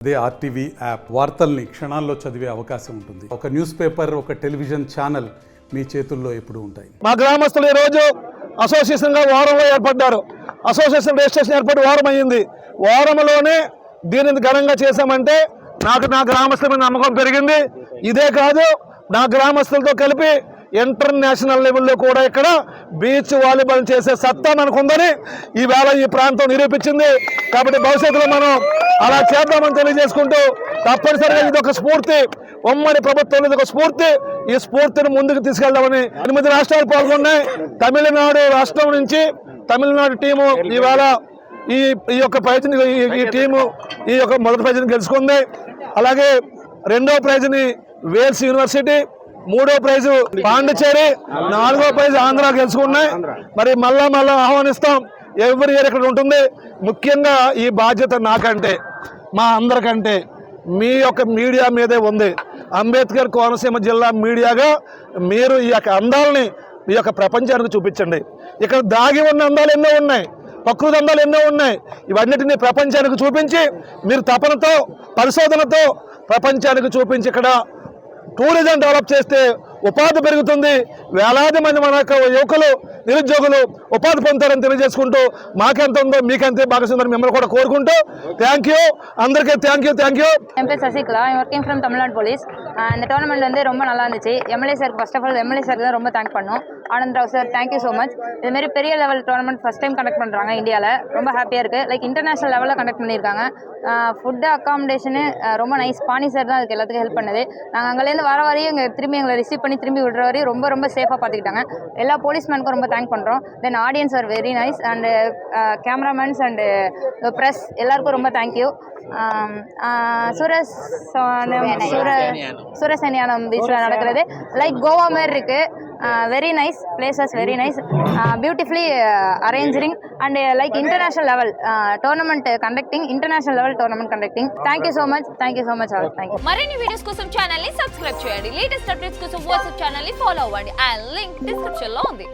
అదే RTV app వార్తల్ని క్షణాల్లో చదివే అవకాశం ఉంటుంది. ఒక న్యూస్ పేపర్, ఒక టెలివిజన్ ఛానల్ మీ చేతుల్లో ఎప్పుడూ ఉంటాయి. మా గ్రామస్తులు ఈరోజు అసోసియేషన్గా వారంలో ఏర్పడ్డారు. అసోసియేషన్ రిజిస్ట్రేషన్ ఏర్పడి వారం అయ్యింది. వారంలోనే దీనిని ఘనంగా చేశామంటే నా గ్రామస్తుల మీద నమ్మకం పెరిగింది. ఇదే కాదు, నా గ్రామస్తులతో కలిపి ఇంటర్నేషనల్ లెవెల్లో కూడా ఇక్కడ బీచ్ వాలీబాల్ చేసే సత్తా మనకుందని ఈవేళ ఈ ప్రాంతం నిరూపించింది. కాబట్టి భవిష్యత్తులో మనం అలా చేద్దామని తెలియజేసుకుంటూ తప్పనిసరిగా ఇది ఒక స్ఫూర్తి, ఉమ్మడి ప్రభుత్వం ఇది ఒక స్ఫూర్తి. ఈ స్ఫూర్తిని ముందుకు తీసుకెళ్దామని 8 రాష్ట్రాలు పాల్గొన్నాయి. తమిళనాడు రాష్ట్రం నుంచి తమిళనాడు టీము ఈవేళ ఈ యొక్క ప్రైజ్ని ఈ టీము ఈ యొక్క మొదటి ప్రైజ్ని గెలుచుకుంది. అలాగే రెండో ప్రైజ్ని వేల్స్ యూనివర్సిటీ, మూడో ప్రైజు పాండిచేరి, నాలుగో ప్రైజు ఆంధ్ర గెలుచుకున్నాయి. మరి మళ్ళా ఆహ్వానిస్తాం. ఎవ్రీ ఇయర్ ఇక్కడ ఉంటుంది. ముఖ్యంగా ఈ బాధ్యత నాకంటే, మా అందరికంటే మీ యొక్క మీడియా మీదే ఉంది. అంబేద్కర్ కోనసీమ జిల్లా మీడియాగా మీరు ఈ యొక్క అందాలని ఈ యొక్క ప్రపంచానికి చూపించండి. ఇక్కడ దాగి ఉన్న అందాలు ఎన్నో ఉన్నాయి, ప్రకృతి అందాలు ఎన్నో ఉన్నాయి. ఇవన్నిటినీ ప్రపంచానికి చూపించి మీరు తపనతో, పరిశోధనతో ప్రపంచానికి చూపించి ఇక్కడ టూరిజం డెవలప్ చేస్తే ఉపాధి పెరుగుతుంది. వేలాది మంది మన యువకులు, నిరుద్యోగులు ఉపాధి పొందుతారని తెలియజేసుకుంటూ మాకెంత ఉందో మీకెంతే భాగస్వామ్యం మిమ్మల్ని కూడా కోరుకుంటూ థ్యాంక్ యూ, అందరికీ థ్యాంక్ యూ. என் பேர் Sasikala, working from Tamil Nadu police. இந்த டோர்னமெண்ட் வந்து ரொம்ப நல்லா இருந்துச்சு. MLA sir first of all MLA sir தான் ரொம்ப தேங்க் பண்ணோம். Anand Rao sir thank you so much. இதுமாரி பெரிய level tournament first time conduct பண்ணுறாங்க இந்தியாவில். ரொம்ப ஹாப்பியாக இருக்குது. லைக் இன்டர்நேஷனல் லெவலில் கண்டக்ட் பண்ணியிருக்காங்க. ஃபுட்டு அக்காமடேஷனு ரொம்ப நைஸ். பாணி சார் தான் அதுக்கு எல்லாத்துக்கும் ஹெல்ப் பண்ணுது. நாங்கள் அங்கேருந்து வர வரையும் திரும்பி எங்களை ரிசீவ் பண்ணி திரும்பி விடுற வரையும் ரொம்ப சேஃபாக பார்த்துக்கிட்டாங்க. எல்லா போலீஸ்மேனுக்கும் ரொம்ப தேங்க் பண்ணுறோம். Then audience are very nice and cameramens and press எல்லாருக்கும் ரொம்ப தேங்க்யூ. சூரசேனியானம் பீச்சில் நடக்கிறது லைக் கோவா மாதிரி இருக்குது. Very nice places, very nice, beautifully arranging and like international level tournament conducting, international level tournament conducting. Thank you so much all. Thank you. మరిన్ని videos కోసం channel ని subscribe చేయండి. లేటెస్ట్ అప్డేట్స్ కోసం WhatsApp channel ని follow అవ్వండి. ఆ link description లో ఉంది.